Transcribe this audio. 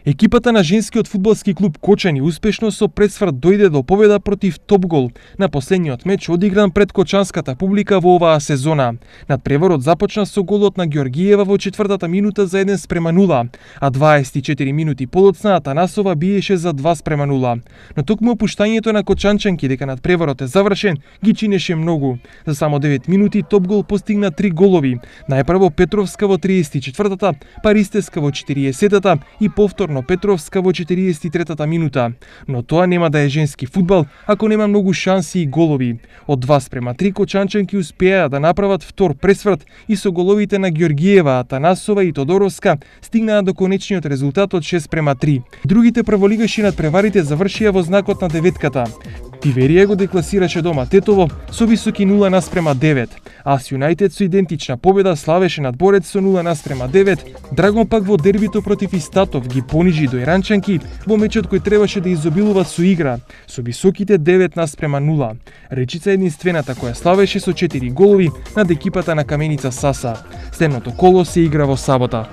Екипата на женскиот фудбалски клуб Кочани успешно со пресврт дојде до победа против Топгол на последниот меч одигран пред кочанската публика во оваа сезона. Надпреварот започна со голот на Георгиева во четвртата минута за 1:0, а 24 минути подоцна Атанасова биеше за 2:0. Но токму опуштањето на кочанчанки дека надпреварот е завршен ги чинеше многу. За само 9 минути Топгол постигна 3 голови. Најпрво Петровска во 34-та, па Ристеска во 40-та и повторно Петровска во 43-та минута. Но тоа нема да е женски фудбал ако нема многу шанси и голови. Од 2:3 кочанчанки успеа да направат втор пресврт и со головите на Георгиева, Атанасова и Тодоровска стигнаа до конечниот резултат од 6:3. Другите прволигаши надпреварите завршија во знакот на деветката. Тиверија го декласираше дома Тетово со високи 0:9. Ас Юнајтед со идентична победа славеше над Борец со 0:9. Драгон пак во дербито против Истатов ги понижи до иранчанки во мечот кој требаше да изобилува со игра, со високите 9:0. Речица единствената која славеше со 4 голови над екипата на Каменица Саса. Следното коло се игра во сабота.